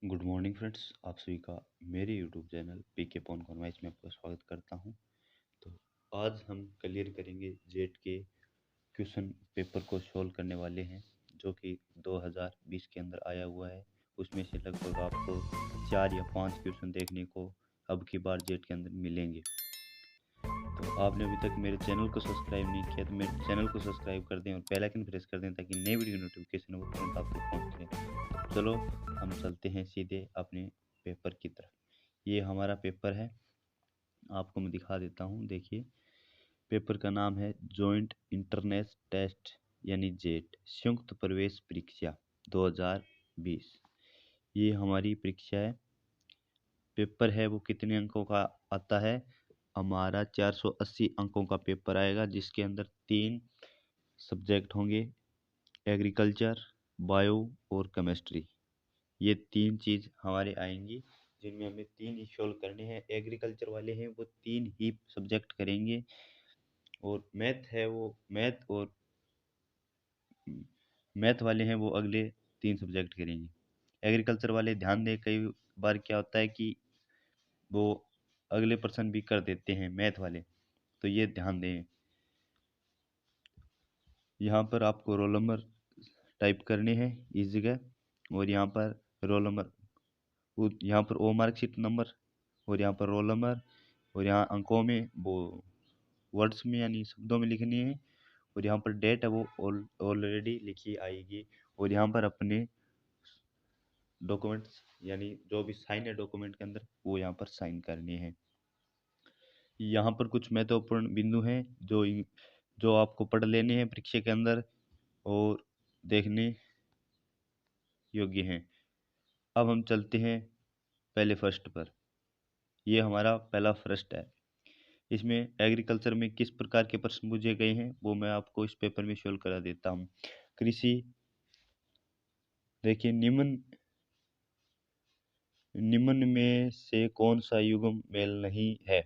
Good morning friends, आप सभी का मेरे यूट्यूब चैनल पीके पॉन कॉन्वाइस में आपका स्वागत करता हूं। तो आज हम क्लियर करेंगे जेट के क्वेश्चन पेपर को सॉल्व करने वाले हैं, जो कि 2020 के अंदर आया हुआ है। उसमें से लगभग आपको 4 या 5 क्वेश्चन देखने को अब की बार जेट के अंदर मिलेंगे। तो आपने अभी तक मेरे चैनल को सब्सक्राइब नहीं किया तो मेरे चैनल को सब्सक्राइब कर दें और बेल आइकन प्रेस कर दें ताकि नई वीडियो नोटिफिकेशन वो तुरंत आप तक पहुँच सके। चलो हम चलते हैं सीधे अपने पेपर की तरफ। ये हमारा पेपर है, आपको मैं दिखा देता हूँ। देखिए, पेपर का नाम है जॉइंट इंट्रेंस टेस्ट यानी जेट संयुक्त प्रवेश परीक्षा 2020। ये हमारी परीक्षा है। पेपर है वो कितने अंकों का आता है? हमारा 480 अंकों का पेपर आएगा, जिसके अंदर 3 सब्जेक्ट होंगे, एग्रीकल्चर, बायो और केमिस्ट्री। ये 3 चीज़ हमारे आएंगी, जिनमें हमें 3 ही सॉल्व करने हैं। एग्रीकल्चर वाले हैं वो 3 ही सब्जेक्ट करेंगे, और मैथ वाले हैं वो अगले 3 सब्जेक्ट करेंगे। एग्रीकल्चर वाले ध्यान दें, कई बार क्या होता है कि वो अगले पर्सन भी कर देते हैं मैथ वाले, तो ये ध्यान दें। यहाँ पर आपको रोल नंबर टाइप करने हैं इस जगह, और यहाँ पर रोल नंबर, यहाँ पर ओ मार्कशीट नंबर, और यहाँ पर रोल नंबर, और यहाँ अंकों में वो वर्ड्स में यानी शब्दों में लिखनी है, और यहाँ पर डेट है वो ऑलरेडी लिखी आएगी, और यहाँ पर अपने डॉक्यूमेंट्स यानी जो भी साइन है डॉक्यूमेंट के अंदर वो यहाँ पर साइन करने हैं। यहाँ पर कुछ महत्वपूर्ण बिंदु हैं जो आपको पढ़ लेने हैं परीक्षा के अंदर और देखने योग्य हैं। अब हम चलते हैं पहले फर्स्ट पर। ये हमारा पहला फर्स्ट है। इसमें एग्रीकल्चर में किस प्रकार के प्रश्न पूछे गए हैं वो मैं आपको इस पेपर में सोल्व करा देता हूँ। कृषि, देखिए, निम्न में से कौन सा युग्म मेल नहीं है?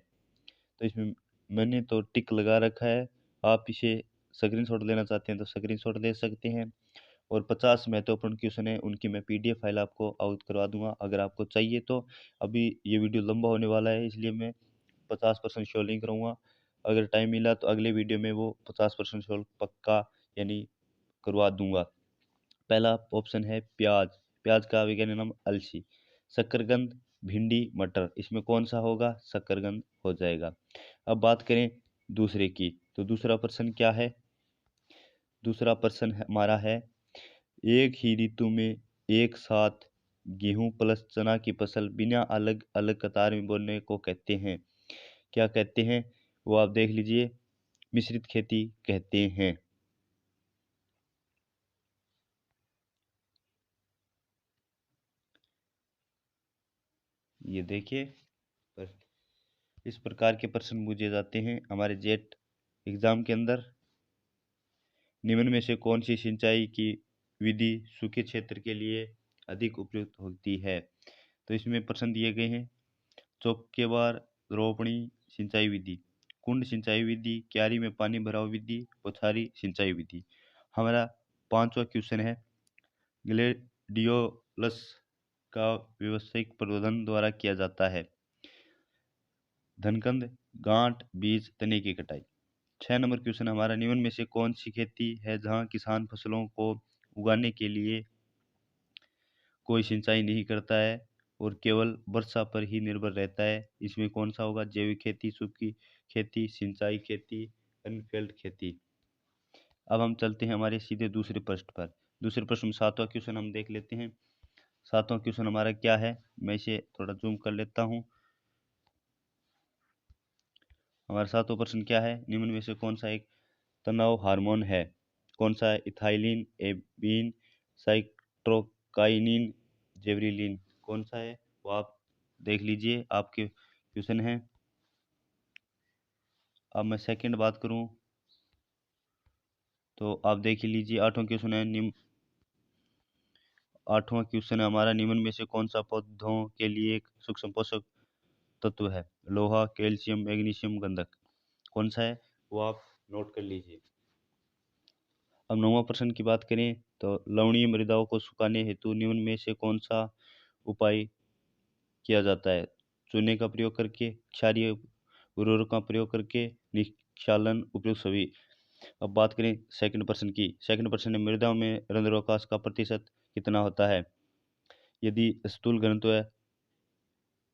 तो इसमें मैंने तो टिक लगा रखा है। आप इसे स्क्रीनशॉट लेना चाहते हैं तो स्क्रीनशॉट ले सकते हैं। और 50 महत्वपूर्ण क्वेश्चन है, उनकी मैं पीडीएफ फाइल आपको आउट करवा दूंगा अगर आपको चाहिए तो। अभी ये वीडियो लंबा होने वाला है, इसलिए मैं 50% सोल्व नहीं करूँगा। अगर टाइम मिला तो अगले वीडियो में वो 50% सोल्व पक्का यानी करवा दूंगा। पहला ऑप्शन है प्याज। प्याज का वैज्ञानिक नाम अलसी। शकरकंद, भिंडी, मटर, इसमें कौन सा होगा? शकरकंद हो जाएगा। अब बात करें दूसरे की, तो दूसरा प्रश्न क्या है? दूसरा प्रश्न हमारा है, एक ही ऋतु में एक साथ गेहूं प्लस चना की फसल बिना अलग अलग कतार में बोने को कहते हैं? क्या कहते हैं वो आप देख लीजिए। मिश्रित खेती कहते हैं। ये देखिए, पर इस प्रकार के प्रश्न पूछे जाते हैं हमारे जेट एग्जाम के अंदर। निम्न में से कौन सी सिंचाई की विधि सूखे क्षेत्र के लिए अधिक उपयुक्त होती है? तो इसमें प्रश्न दिए गए हैं, चौकेबार रोपणी सिंचाई विधि, कुंड सिंचाई विधि, क्यारी में पानी भराव विधि, बौछारी सिंचाई विधि। हमारा पांचवा क्वेश्चन है, ग्लेडियोलस का व्यावसायिक प्रबंधन द्वारा किया जाता है? धनकंद, गांठ, बीज, तने की कटाई। 6 नंबर क्वेश्चन हमारा, निम्न में से कौन सी खेती है जहां किसान फसलों को उगाने के लिए कोई सिंचाई नहीं करता है और केवल वर्षा पर ही निर्भर रहता है? इसमें कौन सा होगा? जैविक खेती, सूखी खेती, सिंचाई खेती, अनफील्ड खेती। अब हम चलते हैं हमारे सीधे दूसरे प्रश्न पर। दूसरे प्रश्न में 7वां क्वेश्चन हम देख लेते हैं। 7वां क्वेश्चन हमारा क्या है, मैं इसे थोड़ा जूम कर लेता हूँ। हमारा 7वां प्रश्न क्या है, निम्न में से कौन सा एक तनाव हार्मोन है? कौन सा है? इथाइलिन, एबिन, साइट्रोकाइनिन, जेवरिलिन। कौन सा है वो आप देख लीजिए, आपके क्वेश्चन है। अब मैं सेकंड बात करूं तो आप देख लीजिए, 8वां क्वेश्चन है, 8वां क्वेश्चन है हमारा, निम्न में से कौन सा पौधों के लिए एक सूक्ष्म पोषक तत्व है? लोहा, कैल्शियम, मैग्नीशियम, गंधक। कौन सा है वो आप नोट कर लीजिए। अब 9वां प्रश्न की बात करें तो लवणीय मृदाओं को सुखाने हेतु निम्न में से कौन सा उपाय किया जाता है? चूने का प्रयोग करके, क्षारीय उर्वरक का प्रयोग करके, निक्षालन उपयुक्त सभी। अब बात करें सेकंड प्रश्न की। सेकंड प्रश्न है, मृदा में रंध्रावकाश का प्रतिशत कितना होता है? यदि स्थूल घनत्व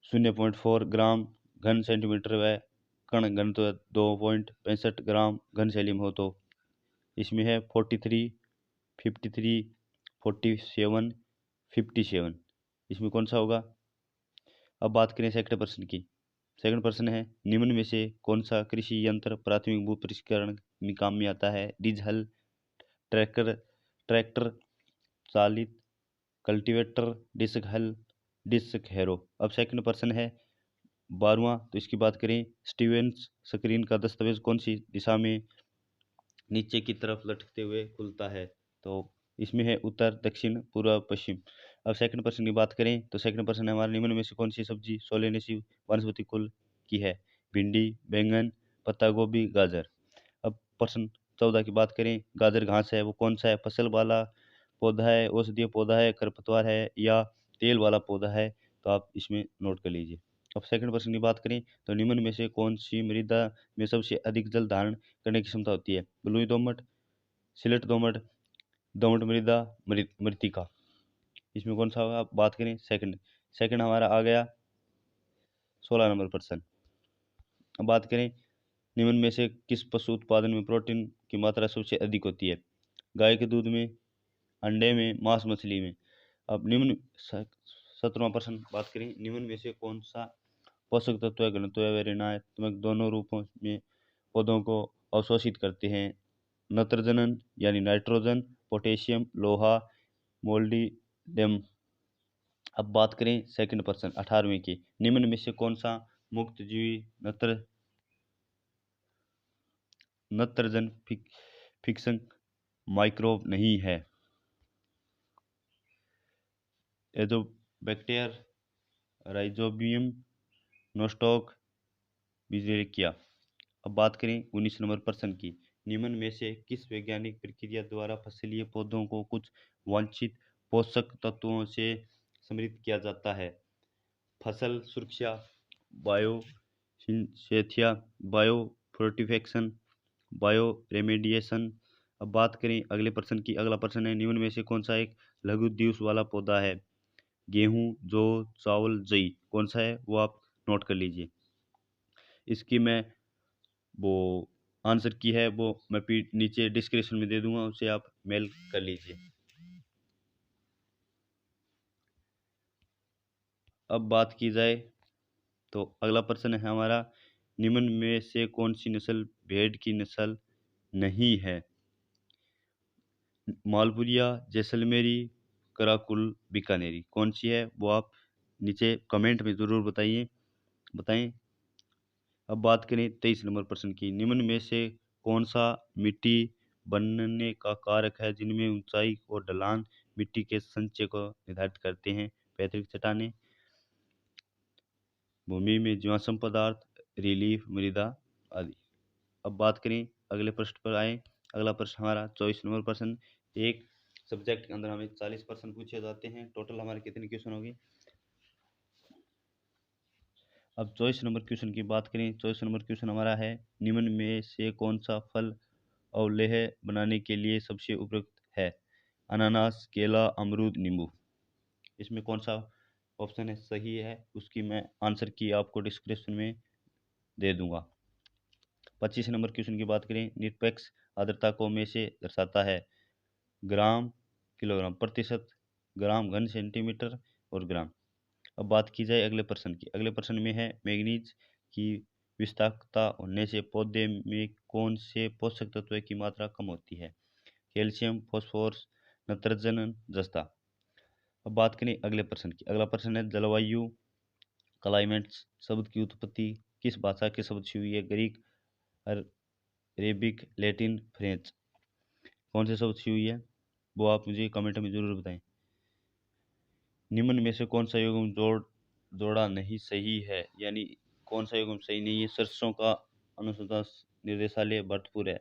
0.4 ग्राम घन सेंटीमीटर व कण घनत्व 2.65 ग्राम घन सेलीम हो तो इसमें है 43, 53, 47, 57। इसमें कौन सा होगा? अब बात करें सेकंड प्रश्न की। सेकंड प्रश्न है, निम्न में से कौन सा कृषि यंत्र प्राथमिक भू परिष्करण में काम में आता है? डीज हल, ट्रैक्टर ट्रैक्टर चालित कल्टीवेटर, डिस्क हल, डिस्क हैरो। अब सेकंड प्रश्न है 12वां, तो इसकी बात करें, स्टीवेंस स्क्रीन का दस्तावेज कौन सी दिशा में नीचे की तरफ लटकते हुए खुलता है? तो इसमें है उत्तर, दक्षिण, पूर्व, पश्चिम। अब सेकंड प्रश्न की बात करें तो सेकंड प्रश्न है हमारे, निम्न में से कौन सी सब्जी सोलेनेसी वनस्पति कुल की है? भिंडी, बैंगन, पत्ता गोभी, गाजर। अब प्रश्न 14 की बात करें, गाजर घास है वो कौन सा है? फसल वाला पौधा है, औषधीय पौधा है, खरपतवार है या तेल वाला पौधा है? तो आप इसमें नोट कर लीजिए। अब सेकंड प्रश्न की बात करें तो निम्न में से कौन सी मृदा में सबसे अधिक जल धारण करने की क्षमता होती है? बलुई दोमट, सिलेट दोमट, दोमट मृदा, मृत्तिका। इसमें कौन सा होगा? आप बात करें सेकंड। सेकंड हमारा आ गया 16 नंबर प्रश्न। अब बात करें, निम्न में से किस पशु उत्पादन में प्रोटीन की मात्रा सबसे अधिक होती है? गाय के दूध में, अंडे में, मांस मछली में। अब निम्न 17वां प्रश्न बात करें, निम्न में से कौन सा पोषक तत्व है घनत्व व ऋणात्मक दोनों रूपों में पौधों को अवशोषित करते हैं? नत्रजनन यानी नाइट्रोजन, पोटेशियम, लोहा, मोल्डिडम। अब बात करें सेकंड प्रश्न 18वें की, निम्न में से कौन सा मुक्त जीवी नत्रजन फिक्सन माइक्रोब नहीं है? Azotobacter, Rhizobium, Nostoc, Beijerinckia. अब बात करें 19 नंबर प्रश्न की, निम्न में से किस वैज्ञानिक प्रक्रिया द्वारा फसलीय पौधों को कुछ वांछित पोषक तत्वों से समृद्ध किया जाता है? फसल सुरक्षा, biosynthesis, biofortification, bioremediation. अब बात करें अगले प्रश्न की। अगला प्रश्न है, निम्न में से कौन सा एक लघु द्विश वाला पौधा है? गेहूं, जौ, चावल, जई। कौन सा है वो आप नोट कर लीजिए। इसकी मैं वो आंसर की है वो मैं नीचे डिस्क्रिप्शन में दे दूंगा, उसे आप मेल कर लीजिए। अब बात की जाए तो अगला प्रश्न है हमारा, निम्न में से कौन सी नस्ल भेड़ की नस्ल नहीं है? मालपुरिया, जैसलमेरी, कराकुल, बीकानेरी। कौन सी है वो आप नीचे कमेंट में ज़रूर बताएं। अब बात करें 23 नंबर प्रश्न की, निम्न में से कौन सा मिट्टी बनने का कारक है जिनमें ऊंचाई और ढलान मिट्टी के संचय को निर्धारित करते हैं? पैतृक चट्टानें, भूमि में जीवाश्म पदार्थ, रिलीफ मृदा आदि। अब बात करें अगले प्रश्न पर आए। अगला प्रश्न हमारा 24 नंबर प्रश्न। एक सब्जेक्ट के अंदर हमें 40 प्रश्न पूछे जाते हैं। टोटल हमारे कितने क्वेश्चन होंगे? अब 24 नंबर क्वेश्चन की बात करें। 24 नंबर क्वेश्चन हमारा है, निम्न में से कौन सा फल अवलेह बनाने के लिए सबसे उपयुक्त है? अनानास, केला, अमरूद, नींबू। इसमें कौन सा ऑप्शन है सही है उसकी मैं आंसर की आपको डिस्क्रिप्शन में दे दूंगा। 25 नंबर क्वेश्चन की बात करें, निरपेक्ष आर्द्रता को में से दर्शाता है? ग्राम, किलोग्राम, प्रतिशत, ग्राम घन सेंटीमीटर और ग्राम। अब बात की जाए अगले प्रश्न की। अगले प्रश्न में है, मैग्नीज की विषाक्तता होने से पौधे में कौन से पोषक तत्व की मात्रा कम होती है? कैल्शियम, फॉस्फोरस, नत्रजन, जस्ता। अब बात करें अगले प्रश्न की। अगला प्रश्न है, जलवायु क्लाइमेट्स शब्द की उत्पत्ति किस भाषा के शब्द से हुई है? Greek, Arabic, Latin, French. कौन से शब्द से हुई है वो आप मुझे कमेंट में जरूर बताएं। निम्न में से कौन सा युग्म जोड़ा नहीं सही है, यानी कौन सा युग्म सही नहीं है? सरसों का अनुसंधान निदेशालय भरतपुर है,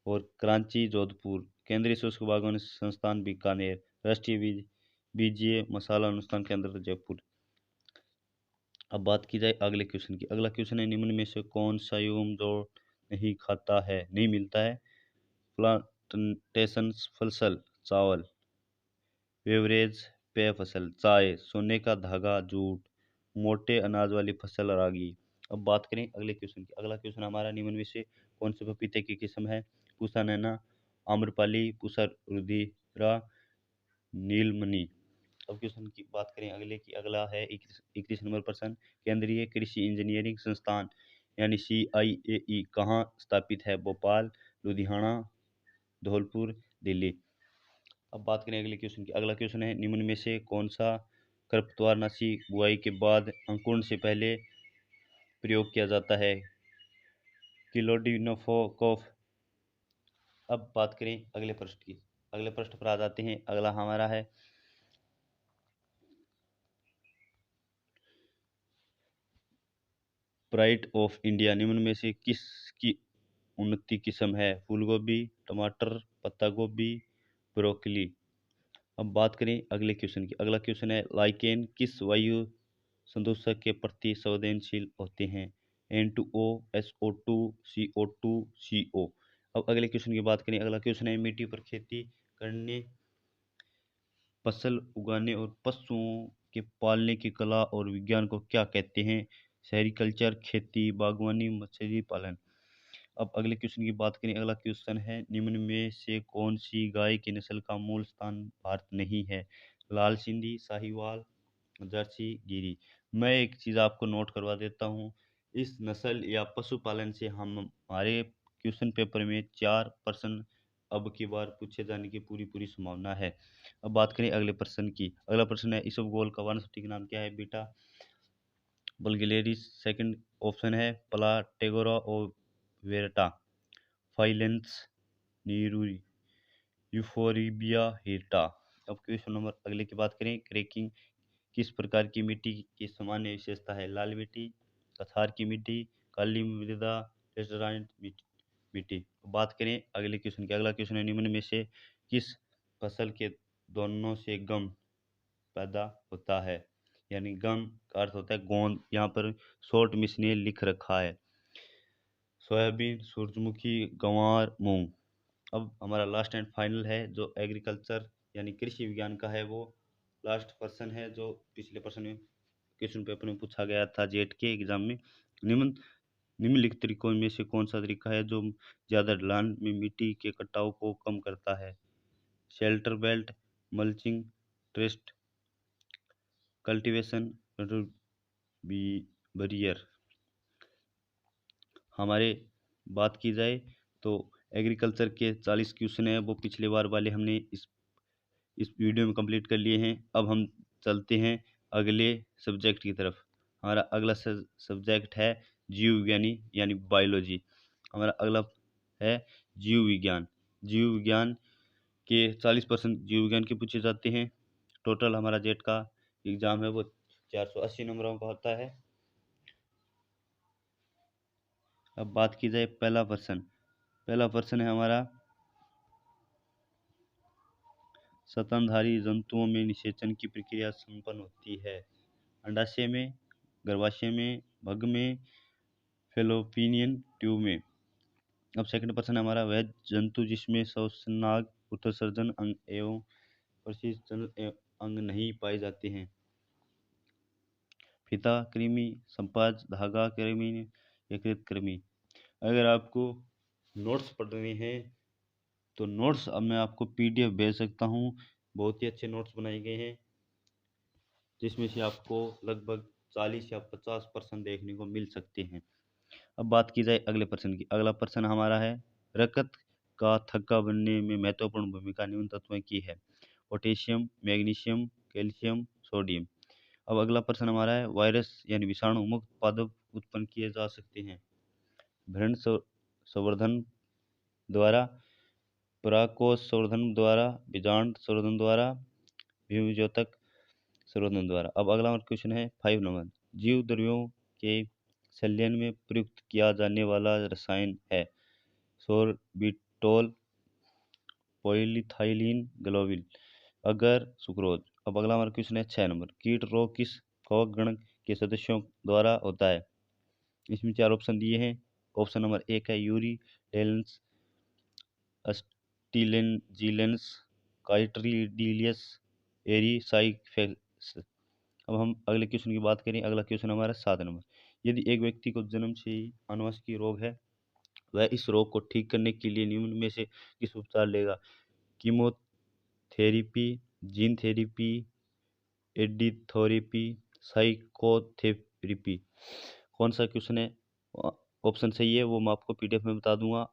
और कराची जोधपुर, केंद्रीय शुष्क बागवानी संस्थान बीकानेर, राष्ट्रीय बीज बीजीय मसाला अनुसंधान केंद्र जयपुर। अब बात की जाए अगले क्वेश्चन की। अगला क्वेश्चन है, निम्न में से कौन सा एवं जो नहीं खाता है, नहीं मिलता है? प्लांटेशन फसल चावल, बेवरेज पेय फसल चाय, सोने का धागा जूट, मोटे अनाज वाली फसल रागी। अब बात करें अगले क्वेश्चन की। अगला क्वेश्चन हमारा, निम्न में से कौन से पपीते की किस्म है? पूसा नैना, आम्रपाली, पूसा रुधिरा, नीलमणि। अब क्वेश्चन की बात करें अगले की। अगला है 21 नंबर प्रश्न, केंद्रीय कृषि इंजीनियरिंग संस्थान यानी CIAE कहाँ स्थापित है? भोपाल, लुधियाना, धौलपुर, दिल्ली। अब बात करें अगले क्वेश्चन की। अगला क्वेश्चन है, निम्न में से कौन सा खरपतवारनाशी बुआई के बाद अंकुरण से पहले प्रयोग किया जाता है? क्लोडिनोफोकॉफ। अब बात करें अगले प्रश्न की। अगले प्रश्न पर आ जाते हैं। अगला हमारा है, प्राइड ऑफ इंडिया निम्न में से किसकी उन्नति किस्म है? फूलगोभी, टमाटर, पत्ता गोभी, ब्रोकली। अब बात करें अगले क्वेश्चन की। अगला क्वेश्चन है, लाइकेन किस वायु संदूषक के प्रति संवेदनशील होते हैं? N2O, SO2, CO2, CO। अब अगले क्वेश्चन की बात करें। अगला क्वेश्चन है, मिट्टी पर खेती करने, फसल उगाने और पशुओं के पालने की कला और विज्ञान को क्या कहते हैं? सेरिकल्चर, खेती, बागवानी, मछली पालन। अब अगले क्वेश्चन की बात करें। अगला क्वेश्चन है, निम्न में से कौन सी गाय की नस्ल का मूल स्थान भारत नहीं है? लाल सिंधी, साहिवाल, जर्सी, गिरी। मैं एक चीज़ आपको नोट करवा देता हूँ, इस नस्ल या पशुपालन से हम हमारे क्वेश्चन पेपर में 4% अब की बार पूछे जाने की पूरी पूरी संभावना है। अब बात करें अगले प्रश्न की। अगला प्रश्न है, इसबगोल का वानस्पतिक नाम क्या है? बेटा बल्गेरिस। सेकंड ऑप्शन है प्लाटेगोरा ओवेरटा, फाइलेंस नीरूरी, यूफोरिबिया हिर्टा। अब क्वेश्चन नंबर अगले की बात करें, क्रैकिंग किस प्रकार की मिट्टी की सामान्य विशेषता है? लाल मिट्टी, कछार की मिट्टी, काली मृदा, लेटराइट मिट्टी। बात करें अगले क्वेश्चन की। अगला क्वेश्चन है, निम्न में से किस फसल के दोनों से गम पैदा होता है? यानी गम का अर्थ होता है गोंद, यहाँ पर शॉर्ट में इसने लिख रखा है। सोयाबीन, सूरजमुखी, गंवार, मूंग। अब हमारा लास्ट एंड फाइनल है, जो एग्रीकल्चर यानी कृषि विज्ञान का है, वो लास्ट पर्सन है जो पिछले पर्सन में क्वेश्चन पेपर में पूछा गया था जेट के एग्जाम में। निम्न निम्नलिखित तरीकों में से कौन सा तरीका है जो ज़्यादा ढलान में मिट्टी के कटाव को कम करता है? Shelter belt, mulching, trace cultivation, barrier. हमारे बात की जाए तो एग्रीकल्चर के 40 क्वेश्चन है, वो पिछले बार वाले हमने इस वीडियो में कंप्लीट कर लिए हैं। अब हम चलते हैं अगले सब्जेक्ट की तरफ। हमारा अगला सब्जेक्ट है जीव विज्ञानी यानी बायोलॉजी। हमारा अगला है जीव विज्ञान। जीव विज्ञान के 40% जीव विज्ञान के पूछे जाते हैं। टोटल हमारा जेट का एग्ज़ाम है वो 480 नंबरों का होता है। अब बात की जाए पहला प्रश्न है हमारा, स्तनधारी जंतुओं में निषेचन की प्रक्रिया संपन्न होती है? अंडाशय में, गर्भाशय में, भ्रूण में, फैलोपियन ट्यूब में। अब सेकंड प्रश्न है हमारा, वह जंतु जिसमें श्वसनांग, उत्सर्जन अंग एवं परिसंचरण अंग नहीं पाए जाते हैं? फीता कृमि, संपाज, धागा कृमि, यकृत कृमि। अगर आपको नोट्स पढ़ने हैं तो नोट्स अब मैं आपको PDF भेज सकता हूँ। बहुत ही अच्छे नोट्स बनाए गए हैं, जिसमें से आपको लगभग 40 या 50% देखने को मिल सकते हैं। अब बात की जाए अगले प्रश्न की। अगला प्रश्न हमारा है, रक्त का थक्का बनने में महत्वपूर्ण भूमिका निम्न तत्वों की है? Potassium, magnesium, calcium, sodium. अब अगला प्रश्न हमारा है, वायरस यानी विषाणु मुक्त पादप उत्पन्न किए जा सकते हैं? भ्रूण संवर्धन द्वारा, परागकोश संवर्धन द्वारा, बीजांड संवर्धन द्वारा, विभेदक संवर्धन द्वारा। अब अगला क्वेश्चन है 5 नंबर, जीव द्रव्यों के संलयन में प्रयुक्त किया जाने वाला रसायन है? सोर्बिटोल, पॉलीइथाइलीन ग्लोबिल, अगर सुक्रोज। अब अगला हमारा क्वेश्चन है 6 नंबर, कीट रोग किस कवक गण के सदस्यों द्वारा होता है? इसमें 4 ऑप्शन दिए हैं। ऑप्शन नंबर 1 है यूरी डेलेंस, अस्टिलेंजीलेंस, काइट्रीडिलियस, एरिसाइफेल्स। अब हम अगले क्वेश्चन की बात करें। अगला क्वेश्चन हमारा 7 नंबर, यदि एक व्यक्ति को जन्म से ही आनुवंशिक रोग है, वह इस रोग को ठीक करने के लिए निम्न में से किस उपचार लेगा? कीमोथेरेपी, जीन थेरेपी, एडिथोरेपी, साइकोथेरेपी। कौन सा क्वेश्चन है ऑप्शन सही है वो मैं आपको पीडीएफ में बता दूंगा।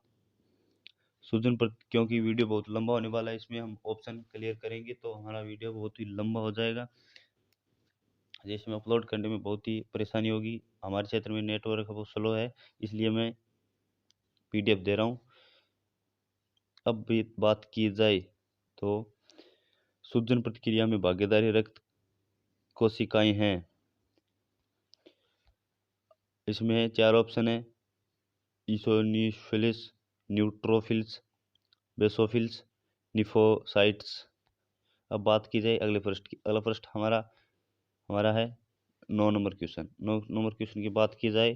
सूजन पर क्योंकि वीडियो बहुत लंबा होने वाला है, इसमें हम ऑप्शन क्लियर करेंगे तो हमारा वीडियो बहुत ही लंबा हो जाएगा, जिसमें अपलोड करने में बहुत ही परेशानी होगी। हमारे क्षेत्र में नेटवर्क बहुत स्लो है, इसलिए मैं पीडीएफ दे रहा हूँ। अब भी बात की जाए तो सूजन प्रतिक्रिया में भागीदारी रक्त कोशिकाएं हैं। इसमें 4 ऑप्शन है, ईसोनिफिल्स, न्यूट्रोफिल्स, बेसोफिल्स, निफोसाइट्स। अब बात की जाए अगले पृष्ठ की। अगला पृष्ठ हमारा हमारा है 9 नंबर क्वेश्चन। 9 नंबर क्वेश्चन की बात की जाए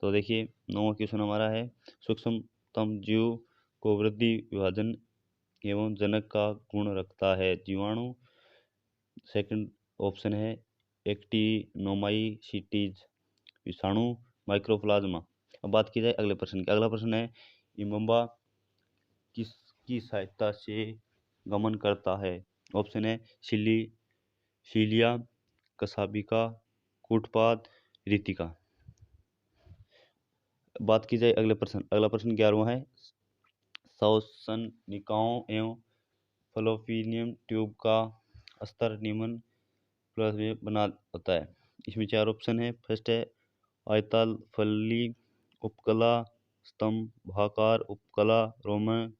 तो देखिए 9वां क्वेश्चन हमारा है, सूक्ष्मतम जीव को वृद्धि, विभाजन एवं जनक का गुण रखता है? जीवाणु। सेकंड ऑप्शन है एक्टिनोमाइसीटीज, विषाणु, माइक्रोप्लाज्मा। अब बात की जाए अगले प्रश्न की। अगला प्रश्न है, इमोबा किसकी सहायता से गमन करता है? ऑप्शन है सीलिया, कसाबिका, कूटपाद, रीतिका। बात की जाए अगले प्रश्न। अगला प्रश्न 11वां है, श्वसनिकाओं एवं फलोपियन ट्यूब का स्तर निम्न प्लस में बना होता है? इसमें 4 ऑप्शन है। फर्स्ट है आयताल फली उपकला, स्तंभाकार उपकला, रोमन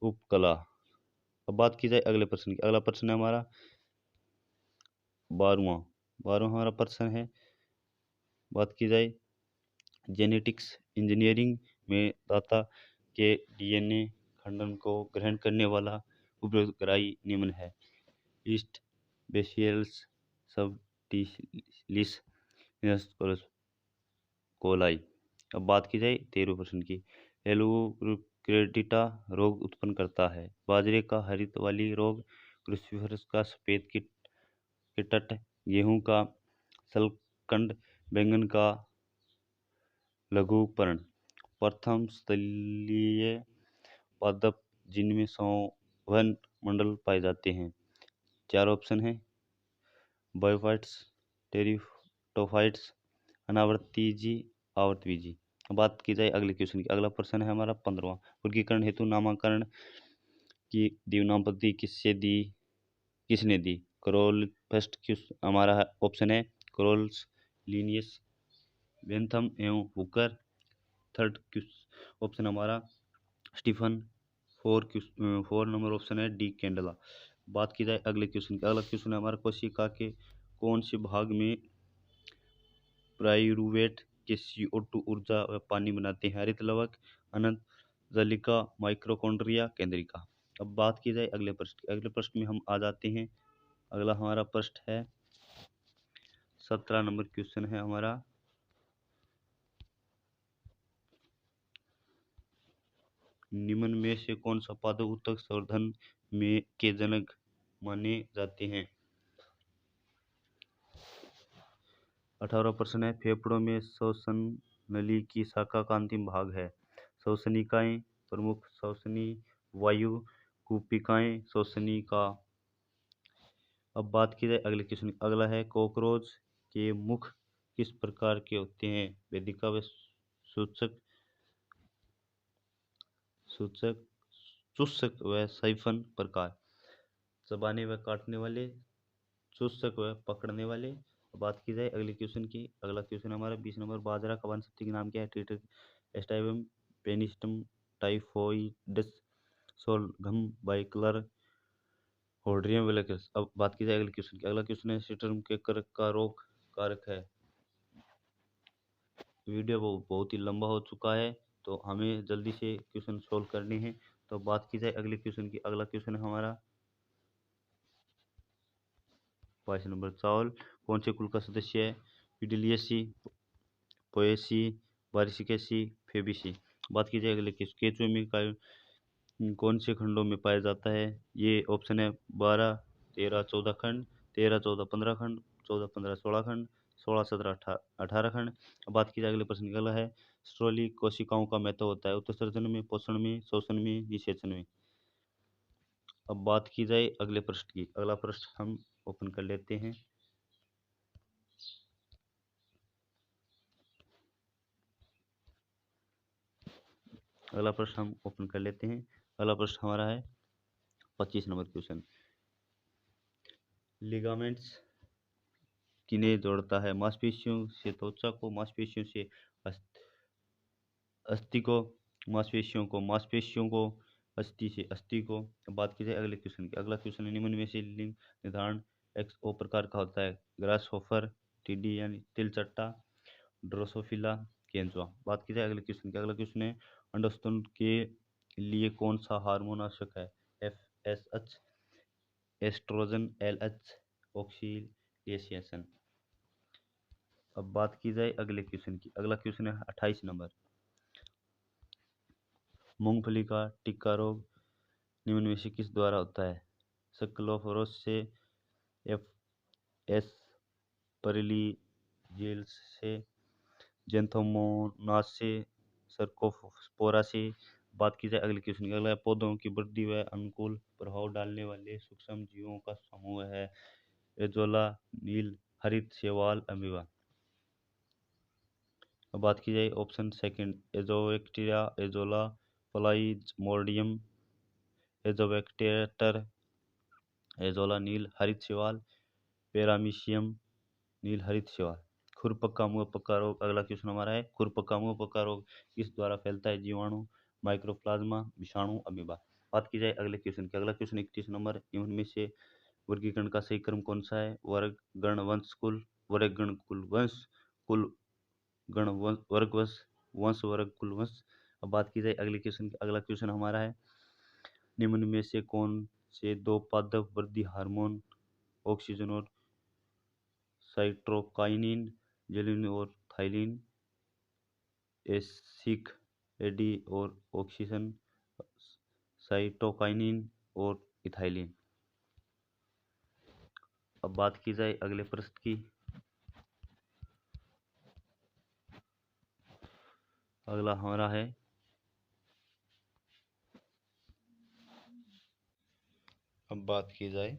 उपकला। अब बात की जाए अगले प्रश्न की। अगला प्रश्न है हमारा 12वां हमारा प्रश्न है। बात की जाए जेनेटिक्स इंजीनियरिंग में दाता के डीएनए खंडन को ग्रहण करने वाला उपयोगकर्ता निम्न है? Yeast, Bacillus, subtilis, coli. अब बात की जाए 13वें प्रश्न की। एलुक्रेडिटा रोग उत्पन्न करता है? बाजरे का हरित वाली रोग, क्रूसीफरस का सफेद कीटट, गेहूं का शल्कंड, बैंगन का लघुपर्ण। प्रथम स्थलीय पादप जिनमें संवहन मंडल पाए जाते हैं? 4 ऑप्शन हैं, बायोफाइट्स, टेरिडोफाइट्स, अनावर्तीजी, आवर्तबीजी। बात की जाए अगले क्वेश्चन की। अगला प्रश्न है हमारा 15वां, वर्गीकरण हेतु नामकरण की देवनामपति किसने दी? करोल। फर्स्ट हमारा ऑप्शन है करोल्स, लिनियस, बेंथम एवं हुकर। थर्ड ऑप्शन हमारा स्टीफन। 4 नंबर ऑप्शन है डी कैंडला। बात की जाए अगले क्वेश्चन की। अगला क्वेश्चन है हमारा, कोशिका के कौन से भाग में पाइरूवेट के CO2 ऊर्जा व पानी बनाते हैं? हरित लवक, अनंत जलिका, माइक्रोकॉन्ड्रिया, केंद्रिका। अब बात की जाए अगले प्रश्न की। अगले प्रश्न में हम आ जाते हैं। अगला हमारा प्रश्न है 17 नंबर क्वेश्चन है हमारा, निम्न में से कौन सा पादप उत्तक संवर्धन में के जनक माने जाते हैं? 18वां प्रश्न है, फेफड़ों में श्वसन नली की शाखा का अंतिम भाग है? श्वसनिकाएं, प्रमुख श्वसनी वायु, कूपिकाएं, श्वसनिका। अब बात की जाए अगले क्वेश्चन। अगला है, कॉकरोच के मुख किस प्रकार के होते हैं? वेदिका व सूचक सूचक चूसक व साइफन प्रकार। चबाने व काटने वाले, चूसक व पकड़ने वाले। बात की जाए अगले क्वेश्चन की। अगला क्वेश्चन हमारा 20 नंबर, बाजरा का वनस्पति नाम क्या है? टीटर एस्टाइवम, पेनिस्टम, टाइफोइडस, सोलघम, बाइकलर, होड्रियम वेलेकस। अब बात की जाए अगले क्वेश्चन की। अगला क्वेश्चन है, सिट्रम के कर्क का रोग कारक है? वीडियो बहुत ही लंबा हो चुका है, तो हमें जल्दी से क्वेश्चन सोल्व करने हैं। तो बात की जाए अगले क्वेश्चन की। अगला क्वेश्चन है हमारा 22 नंबर, चावल कौन से कुल का सदस्य है? पिडिलियसी, पोएसी, बारिशिकेसी, फेबिसी। बात की जाए अगले केचुए में कौन से खंडों में पाया जाता है? ये ऑप्शन है 12, 13, 14 खंड, 13, 14, 15 खंड, 14, 15, 16 खंड, 16, 17, 18 खंड। अब बात की जाए अगले प्रश्न की, अगला है स्ट्रोली कोशिकाओं का महत्व होता है उत्सर्जन में, पोषण में, शोषण में, निषेचन में। अब बात की जाए अगले पृष्ठ की, अगला पृष्ठ हम ओपन कर लेते हैं। अगला प्रश्न हम ओपन कर लेते हैं। अगला प्रश्न हमारा है 25 नंबर क्वेश्चन। लिगामेंट्स किन्हें जोड़ता है? मांसपेशियों से त्वचा को, मांसपेशियों से अस्थि को, मांसपेशियों को मांसपेशियों को, अस्थि से अस्थि को। बात की जाए अगले क्वेश्चन की, अगला क्वेश्चन है निम्न में से लिंग निर्धारण एक्स ओ प्रकार का होता है? ग्रासहोफर, टीडी यानी तिलचट्टा, ड्रोसोफिला, केंचुआ। बात की जाए अगले क्वेश्चन की, अगला क्वेश्चन है अंडोत्सर्जन के लिए कौन सा हार्मोन आवश्यक है? FSH, oestrogen, LH, oxidation. अब बात की जाए अगले क्वेश्चन की, अगला क्वेश्चन है 28 नंबर। मूंगफली का टिक्का रोग निम्न में से किस द्वारा होता है? स्क्लोरोफोरस से, एफ एस परिलीजेल्स से, जेंथोमोनास से, सर्कोस्पोरा से। बात की जाए अगले क्वेश्चन की, अगला है पौधों की वृद्धि व अनुकूल प्रभाव डालने वाले सूक्ष्म जीवों का समूह है? एजोला, नील हरित शैवाल, अमीबा। अब बात की जाए option second, azotobacteria, Azolla, Plasmodium, Azotobacter, Azolla, नील हरित शैवाल, पैरामीशियम, नील हरित शैवाल। खुरपक्का मुंह पक्का रोग, अगला क्वेश्चन हमारा है खुरपक्का मुंह पक्का रोग किस द्वारा फैलता है? जीवाणु, माइक्रोप्लाज्मा, विषाणु, अमीबा। बात की जाए अगले क्वेश्चन की, अगला क्वेश्चन 31 नंबर। निम्न में से वर्गीकरण का सही क्रम कौन सा है? वर्ग, गण, वंश, कुल, वर्ग, गण, कुल, वंश, कुल, गण, वर्ग, वंश, वंश, वर्ग, कुल, वंश। अब बात की जाए अगले क्वेश्चन की, अगला क्वेश्चन हमारा है निम्न में से कौन से दो पादप वृद्धि हार्मोन ऑक्सीजन और साइटोकाइनिन, जेलिन और थाइलिन, एसिक एडी और ऑक्सीजन, साइटोकाइनिन और इथाइलिन। अब बात की जाए अगले प्रश्न की, अगला हमारा है अब बात की जाए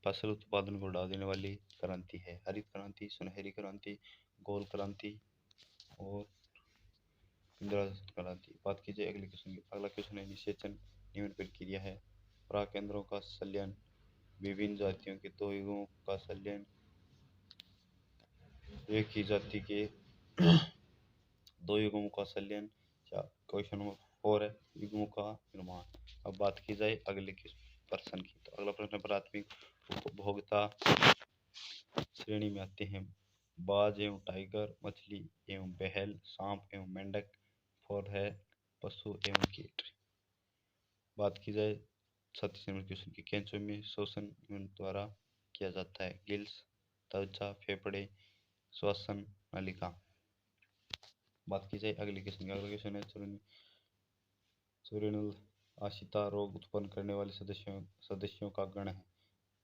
फसल उत्पादन को बढ़ा देने वाली क्रांति है? हरित क्रांति, सुनहरी क्रांति, गोल क्रांति और इंदिरा क्रांति। बात की जाए अगले क्वेश्चन की, अगला क्वेश्चन है निषेचन निम्न प्रक्रिया है? परागकेंद्रों का संलयन, विभिन्न जातियों के दो युग्मों का संलयन, एक ही जाति के दो युग्मों का संलयन, या क्वेश्चन नंबर 4 है युग्मों का निर्माण। अब बात की जाए अगले प्रश्न की, तो अगला प्रश्न प्राथमिक उपभोक्ता श्रेणी में आते हैं बाज एवं टाइगर, मछली एवं बैल, सांप एवं मेंढक, फर है पशु एवं कीट। बात की जाए 37 नंबर क्वेश्चन की, कैंसर में श्वसन द्वारा किया जाता है? गिल्स, त्वचा, फेफड़े, श्वसन नलिका। बात की जाए अगले क्वेश्चन की, अगला क्वेश्चन है सूर्यनल आशिता रोग उत्पन्न करने वाले सदस्यों का गण है?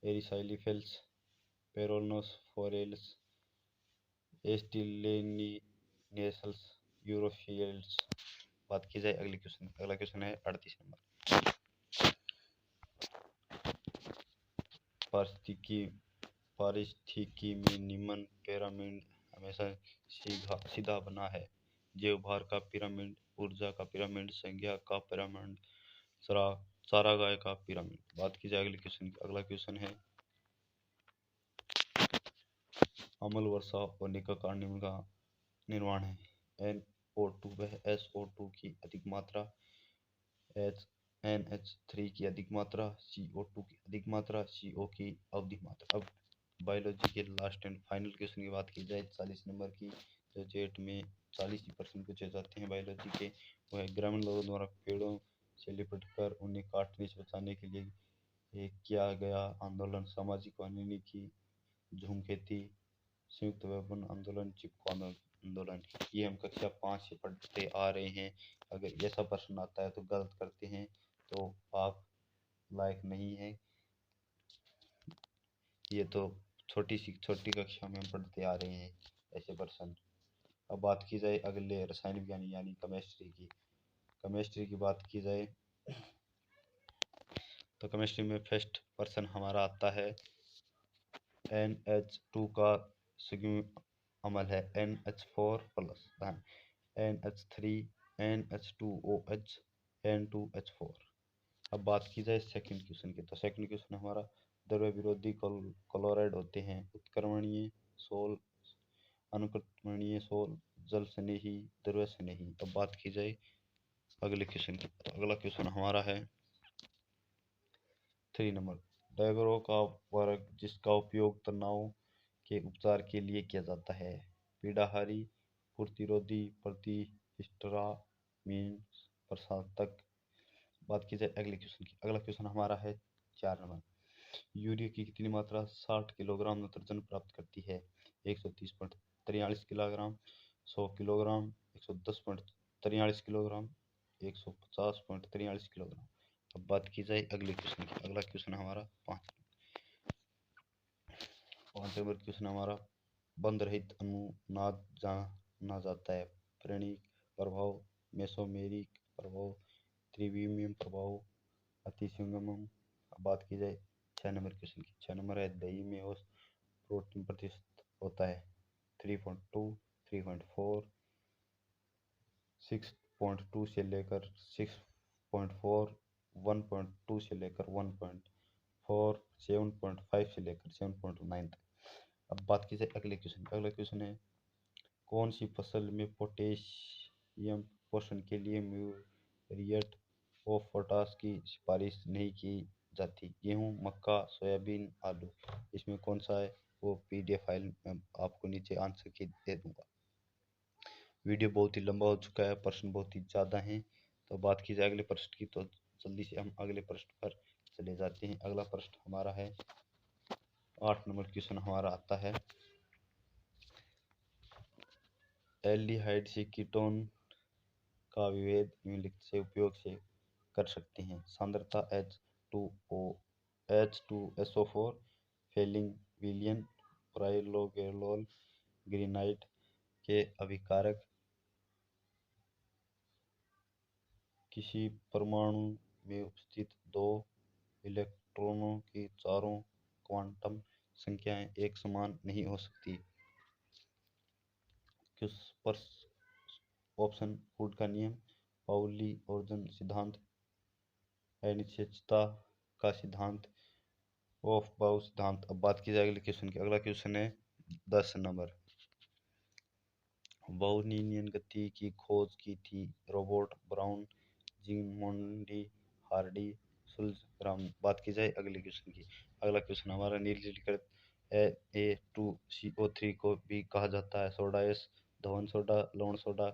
एरिसाइलिफेल्स, पेरोनोसफोरेल्स, एस्टिलेनिनेसल्स, यूरोफिल्स। बात की जाए अगले क्वेश्चन, अगला क्वेश्चन है 38 नंबर। पारिस्थितिकी में निम्न पिरामिड हमेशा सीधा बना है? जैव भार का पिरामिड, ऊर्जा का पिरामिड, संज्ञा का पिरामिड, चारागाह का पिरामिड। बात की जाए अगले क्वेश्चन की, अगला क्वेश्चन है अम्ल वर्षा होने का कारण निम्न का निर्माण है? NO2 व SO2 की अधिक मात्रा, NH3 की अधिक मात्रा, CO2 की अधिक मात्रा, CO की अवधि मात्रा। अब बायोलॉजी के लास्ट एंड फाइनल क्वेश्चन की बात की जाए 40 नंबर की, जो जेट में 40% पूछे जाते हैं बायोलॉजी के, वो है ग्रामीण लोगों द्वारा पेड़ों से लिपट कर उन्हें काटने से बचाने के लिए किया गया आंदोलन सामाजिक व की धूमकेतु, संयुक्त वेपन आंदोलन, चिपको आंदोलन। ये हम कक्षा 5 से पढ़ते आ रहे हैं। अगर ऐसा प्रश्न आता है तो गलत करते हैं तो आप लायक नहीं है। ये तो छोटी कक्षा में हम पढ़ते आ रहे हैं ऐसे प्रश्न। अब बात की जाए अगले रसायन विज्ञान यानी केमिस्ट्री की बात की जाए तो केमिस्ट्री में फर्स्ट पर्सन हमारा आता है NH2 का संयुग्म अम्ल है NH4 plus NH3 NH2OH N2H4। अब बात की जाए सेकंड क्वेश्चन की तो सेकंड क्वेश्चन हमारा द्रव्य विरोधी क्लोराइड होते हैं उत्क्रमणीय सोल, अनुक्रमणीय सोल, जल स्नेही, द्रव्य स्नेही। अब बात की जाए अगले क्वेश्चन की तो अगला क्वेश्चन हमारा है 3 नंबर डैगरों का वर्ग जिसका उपयोग तनाव के उपचार के लिए किया जाता है पीड़ाहारी, प्रतिरोधी, प्रतिहिस्टामिन, प्रशातक। बात की जाए अगले क्वेश्चन की अगला क्वेश्चन हमारा है 4 नंबर यूरिया की कितनी मात्रा 60 किलोग्राम नाइट्रोजन प्राप्त करती है 130.43 किलोग्राम, 100 किलोग्राम, 110.43 किलोग्राम, 150.43 किलोग्राम। अब बात की जाए अगले क्वेश्चन की अगला क्वेश्चन हमारा 5 नंबर क्वेश्चन हमारा बंध रहित अनुनाद जाना जाता है प्रणिक प्रभाव, मेसोमेरिक प्रभाव, त्रिविमीय प्रभाव, अतिसंगमम। बात की जाए 6 नंबर क्वेश्चन की 6 नंबर है दही में औसत प्रोटीन प्रतिशत होता है 3.2, 3.4, 6.2 से लेकर 6.4, 1.2 से लेकर 1.4, 7.5 से लेकर 7.9 तक। अब बात की जाए अगले क्वेश्चन अगला क्वेश्चन है कौन सी फसल में पोटेशियम पोषण के लिए म्यूरिएट ऑफ पोटाश की सिफारिश नहीं की जाती गेहूं, मक्का, सोयाबीन, आलू। इसमें कौन सा है वो PDF फाइल में आपको नीचे आंसर की दे दूंगा। वीडियो बहुत ही लंबा हो चुका है, प्रश्न बहुत ही ज़्यादा हैं। तो बात की जाए अगले प्रश्न की तो जल्दी से हम अगले प्रश्न पर चले जाते हैं। अगला प्रश्न हमारा है 8 नंबर क्वेश्चन हमारा आता है एल्डिहाइड से कीटोन का विभेद निम्नलिखित से उपयोग से कर सकते हैं सांद्रता H2O H2SO4 फेलिंग विलियन प्राइलोगेलोल ग्रीनाइट के अभिकारक किसी परमाणु में उपस्थित दो इलेक्ट्रॉनों की चारों क्वांटम संख्याएं एक समान नहीं हो सकती ऑप्शन वुड का नियम, पाउली ऑर्जन सिद्धांत, अनिश्चितता का सिद्धांत, ऑफ बाउ सिद्धांत। अब बात की जाए अगले क्वेश्चन की अगला क्वेश्चन है 10 नंबर बहुनियन गति की खोज की थी रॉबर्ट ब्राउन, जिगमंडी हार्डी, सुल्ज ग्राम। बात की जाए अगले क्वेश्चन की अगला क्वेश्चन हमारा नीलीकृत A2CO3 को भी कहा जाता है सोडा एस, धवन सोडा, लवण सोडा,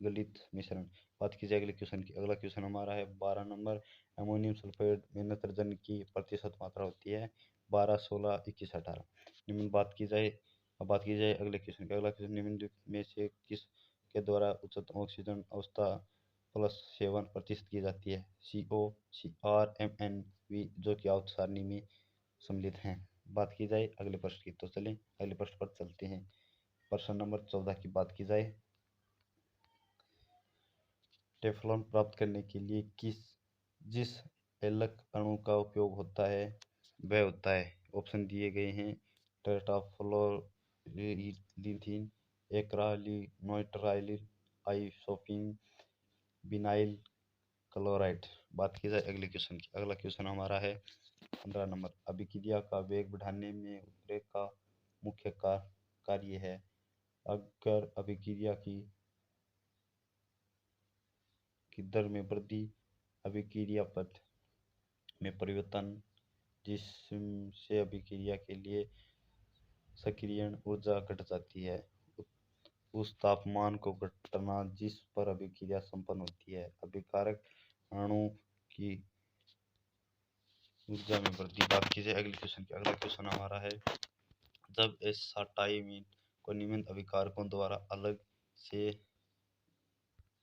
गलित मिश्रण। बात की जाए अगले क्वेश्चन की अगला क्वेश्चन हमारा है 12 नंबर अमोनियम सल्फेट में नाइट्रोजन की प्रतिशत मात्रा होती है 12, 16, 21, 18। निम्न बात की जाए अब बात की जाए अगले क्वेश्चन की अगला क्वेश्चन निम्न में से किस के द्वारा उच्चतम ऑक्सीजन अवस्था +7% की जाती है CO, CR, MnV जो कि आवर्त सारणी में सम्मिलित हैं। बात की जाए अगले प्रश्न की तो चलें अगले प्रश्न पर चलते हैं। प्रश्न नंबर 14 की बात की जाए टेफ्लॉन प्राप्त करने के लिए जिस एलक अणु का उपयोग होता है वह होता है ऑप्शन दिए गए हैं टेट्राफ्लोरोइथीन, एक्राइलिनोट्राइलिन, आइसोप्रीन, विनाइल क्लोराइड। बात की जाए अगले क्वेश्चन की अगला क्वेश्चन हमारा है 15 नंबर अभिक्रिया का वेग बढ़ाने में उत्प्रेरक का मुख्य कार्य है अगर अभिक्रिया की दर में वृद्धि, अभिक्रिया पथ में परिवर्तन जिससे अभिक्रिया के लिए सक्रियण ऊर्जा घट जाती है, उस तापमान को घटाना जिस पर अभिक्रिया संपन्न होती है, अभिकारक अणु की ऊर्जा में वृद्धि। बात की जाए अगले क्वेश्चन की, अगला क्वेश्चन हमारा है, जब एसाटाइमिन को निम्न अभिकारकों द्वारा अलग से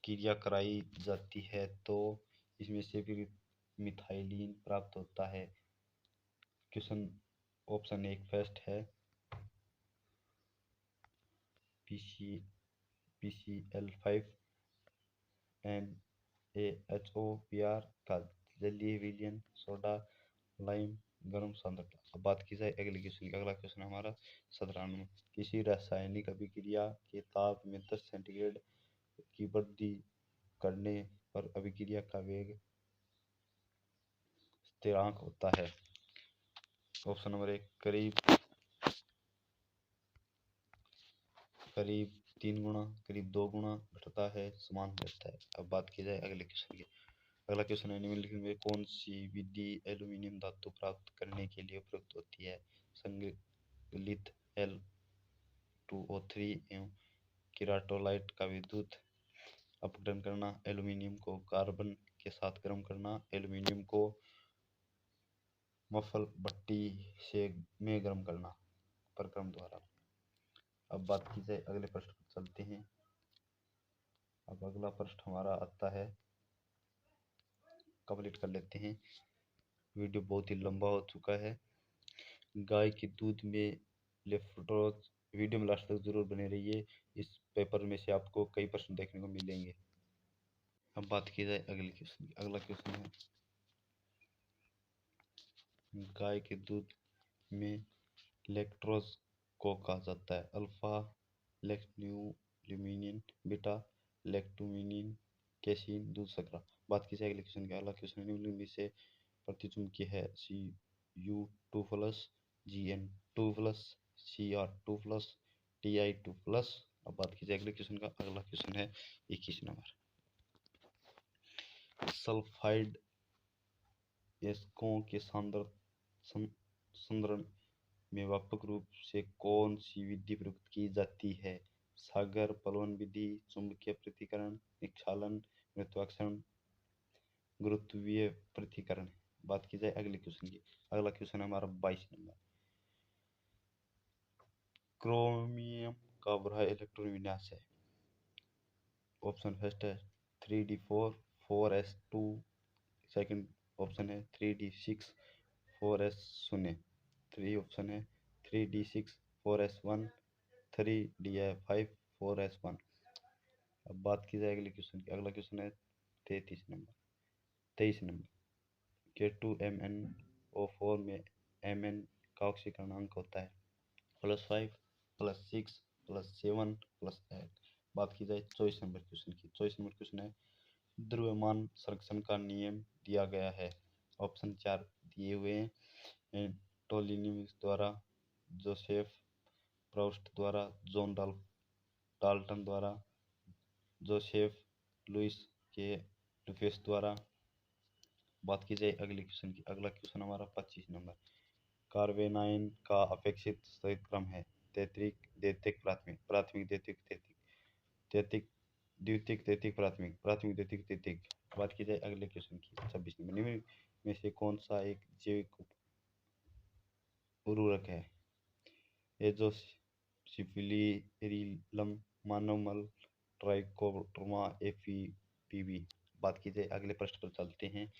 क्रिया कराई जाती है तो इसमें से फिर मिथाइलिन प्राप्त होता है। क्वेश्चन ऑप्शन एक फर्स्ट है PCl5 NaHO का जलीय विलयन सोडा लाइम गर्म सांद्रता। अब बात की जाए अगले क्वेश्चन की, अगला क्वेश्चन हमारा 17वां, किसी रासायनिक अभिक्रिया के ताप में 10 सेंटीग्रेड की वृद्धि करने पर अभिक्रिया का वेग स्थिरांक होता है। ऑप्शन नंबर एक करीब 3 गुना, करीब 2 गुना घटता है, समान रहता है। अब बात की जाए अगले क्वेश्चन की, अगला क्वेश्चन है, निम्नलिखित में कौन सी विधि एल्यूमीनियम धातु प्राप्त करने के लिए उपयुक्त होती है? संगलित Al2O3 एवं केराटोलाइट का विद्युत अपघटन करना, एल्यूमीनियम को कार्बन के साथ गर्म करना, एल्यूमीनियम को मफल भट्टी से में गर्म करना प्रक्रम द्वारा। अब बात की जाए अगले प्रश्न पर चलते हैं। अब अगला प्रश्न हमारा आता है, कंप्लीट कर लेते हैं, वीडियो बहुत ही लंबा हो चुका है। गाय के दूध में लेफ्टोज। वीडियो में लास्ट तक जरूर बने रहिए, इस पेपर में से आपको कई प्रश्न देखने को मिलेंगे। अब बात की जाए अगले क्वेश्चन की, अगला क्वेश्चन है, गाय के दूध में लैक्टोज को कहा जाता है अल्फा लैक्टोल्यूमिन, बीटा लैक्टोल्यूमिन, कैसीन, दूध शर्करा। बात की जाए अगले क्वेश्चन की, अगला क्वेश्चन निम्नलिखित से प्रतिचुंबकीय है? Cu2+, Gn2+, Cr2+, Ti2+। अब बात की जाए अगले क्वेश्चन का, अगला क्वेश्चन है 21 नंबर, सल्फाइड यस्कों के संदर्भ में व्यापक रूप से कौन सी विधि प्रयुक्त की जाती है? सागर पलवन विधि, चुंबकीय पृथक्करण, निक्षालन, गुरुत्वाकर्षण, गुरुत्वीय पृथक्करण। बात की जाए अगले क्वेश्चन की, अगला क्वेश्चन हमारा 22 नंबर, क्रोमियम का वह इलेक्ट्रॉन विन्यास है? ऑप्शन फर्स्ट है 3d4 4s2, सेकंड ऑप्शन है 3d6 4s0, थ्री ऑप्शन है 3d6 4s1, 3d5 4s1। अब बात की जाए अगले क्वेश्चन की, अगला क्वेश्चन है 23 नंबर K2MnO4 में Mn का ऑक्सीकरणांक होता है +5, +6, +7, +8। बात की जाए 24 नंबर क्वेश्चन की, 24 नंबर क्वेश्चन है, द्रव्यमान संरक्षण का नियम दिया गया है? ऑप्शन 4 दिए हुए हैं, टोलिनियस द्वारा, जोसेफ प्रोस्ट द्वारा, जॉन डाल्टन द्वारा, जोसेफ लुइस के लुफेस द्वारा। बात की जाए अगले क्वेश्चन की, अगला क्वेश्चन हमारा 25 नंबर, कार्बेनाइन का अपेक्षित स्तरित क्रम है? तैतिक, द्वितीयक, प्राथमिक, प्राथमिक, द्वितीयक, तैतिक, तैतिक, द्वितीयक, तैतिक, प्राथमिक, प्राथमिक, द्वितीयक, तैतिक। बात की जाए अगले क्वेश्चन की 26 नंबर, निम्न में से कौन सा एक जैविक उर्वरक है? एजोक्सिप्लिरिलम, मानव मल, ट्राइकोडर्मा, एफीपीबी। बात की जाए अगले प्रश्न पर चलते हैं।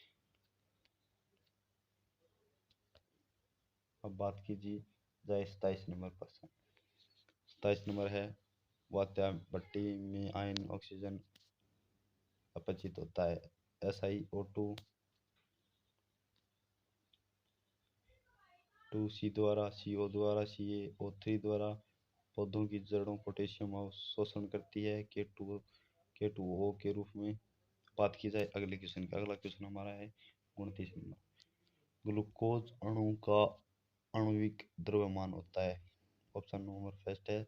अब बात कीजिए जाए 27 नंबर प्रश्न, 27 नंबर है, वातावरण में आयन ऑक्सीजन अपचित होता है? SiO2 2C द्वारा, CO द्वारा, CaO3 द्वारा, पौधों की जड़ों पोटेशियम अवशोषण करती है K2O के रूप में। बात की जाए अगले क्वेश्चन का, अगला क्वेश्चन हमारा है 29 नंबर, ग्लूकोज अणु का आणविक द्रव्यमान होता है? ऑप्शन नंबर फर्स्ट है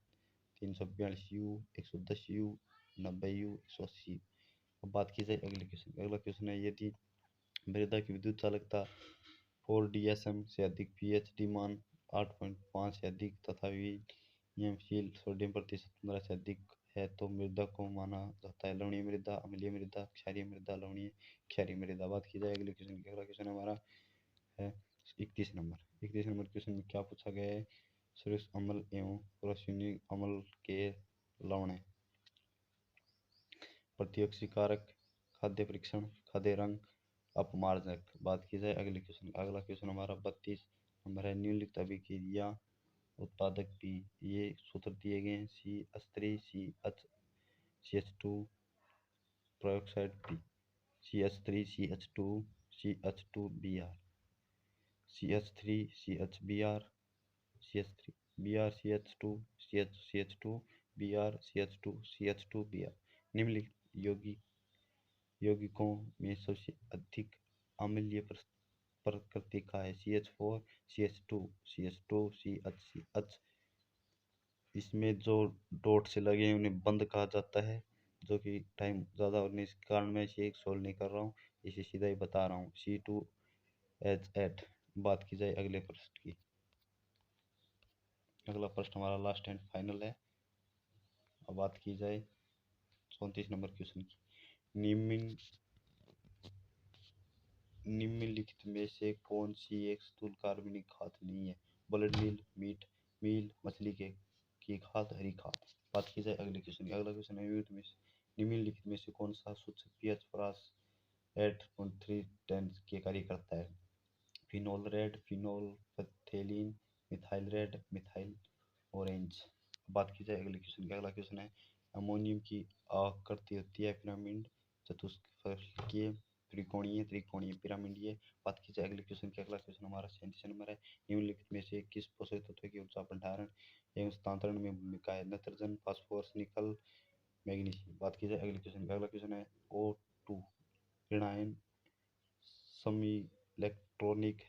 342U, 110U, 90U, 180। अब बात की जाए अगले क्वेश्चन, अगला क्वेश्चन है, यदि मृदा की विद्युत चालकता 4DSM से अधिक, पीएच मान 8.5 से अधिक तथा विनयनशील सोडियम प्रतिशत 15 से अधिक है तो मृदा को माना जाता है लवणीय मृदा, अम्लीय मृदा, क्षारीय मृदा, लवणीय क्षारीय मृदा। बात की जाए अगले क्वेश्चन की, अगला क्वेश्चन हमारा है 31 नंबर क्वेश्चन में क्या पूछा गया है? सुरेश अम्ल एवं रासायनिक अम्ल के लवण, प्रतियोगी कारक, खाद्य परीक्षण, खाद्य रंग, अपमार्जक। बात की जाए अगला क्वेश्चन हमारा 32 नंबर है। निम्नलिखित अभिक्रिया उत्पादक भी ये सूत्र दिए गए हैं। CH3 CH2 peroxide B, CH3 CH2 CH2Br, CH3 CHBr, CH3 Br CH2 CH2 Br CH2 CH2Br। निम्नलिखित यौगिकों में सबसे अधिक अम्लीय प्रकृति का है। CH4 CH2 CH2 CH। इसमें जो डॉट से लगे हैं उन्हें बंद कहा जाता है, जो कि टाइम ज़्यादा होने के कारण मैं इसे सोल्व नहीं कर रहा हूँ, इसे सीधा ही बता रहा हूँ। C2H8। बात की जाए अगले प्रश्न की। अगला प्रश्न हमारा लास्ट एंड फाइनल है। अब बात की जाए 34 नंबर क्वेश्चन की। निम्नलिखित में से कौन सी एक स्थूल कार्बनिक खाद नहीं है? ब्लड मील, मीट मील, मछली के की खाद, हरी खाद। बात की जाए अगले क्वेश्चन की। अगला क्वेश्चन है निम्नलिखित में से कौन सा सूचक पीएच फॉस्फोरस 8.3 के कार्य करता है? Phenol red, phenolphthalein, methyl red, methyl orange. बात की जाए अगले क्वेश्चन की। अगला क्वेश्चन है अमोनियम की आकृति होती है पिरामिड, चतुष्फलकीय, त्रिकोणीय, त्रिकोणीय, पिरामिडीय। बात की जाए अगले क्वेश्चन की। अगला क्वेश्चन हमारा 37 नंबर है। निम्नलिखित में से किस पोषक तत्व की ऊर्जा भंडारण एवं स्थानांतरण में भूमिका है? नाइट्रोजन, फास्फोरस, निकल, मैग्नीशियम। बात की जाए अगले क्वेश्चन की। अगला क्वेश्चन है O2 ऋणायन समी इलेक्ट्रॉनिक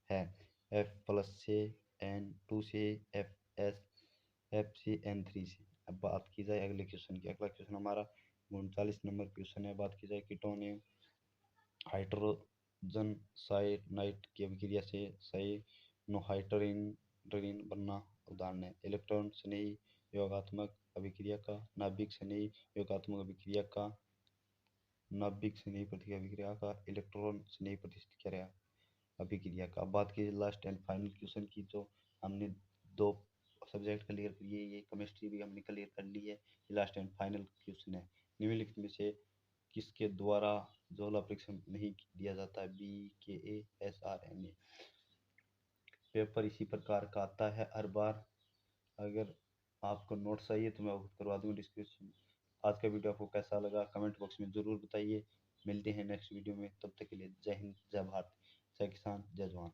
है। F+ से, N2 से, F से, N3 से। अब बात की जाए अगले क्वेश्चन की। अगला क्वेश्चन हमारा 39 नंबर क्वेश्चन है। बात की जाए कीटोन एवं हाइड्रोजन साइनाइड की अभिक्रिया से साइनोहाइड्रिन बनना उदाहरण है। इलेक्ट्रॉन स्नेही योगात्मक अभिक्रिया का, नाभिक स्नेही योगात्मक अभिक्रिया का, नाभिक स्नेही प्रतिक्रिया अभिक्रिया का, इलेक्ट्रॉन स्नेही प्रतिक्रिया अभिक्रिया का। अब बात की लास्ट एंड फाइनल क्वेश्चन की। जो हमने दो सब्जेक्ट क्लियर किए, ये केमिस्ट्री भी हमने क्लियर कर ली है। ये लास्ट एंड फाइनल क्वेश्चन है। निम्नलिखित में से किसके द्वारा जोला परीक्षण नहीं दिया जाता है? BKA SRNA। पेपर इसी प्रकार का आता है हर बार। अगर आपको नोट्स चाहिए तो मैं आपको करवा दूंगा डिस्क्रिप्शन में। आज का वीडियो आपको कैसा लगा कमेंट बॉक्स में ज़रूर बताइए। मिलते हैं नेक्स्ट वीडियो में, तब तक के लिए जय हिंद, जय भारत, जय किसान, जय जवान।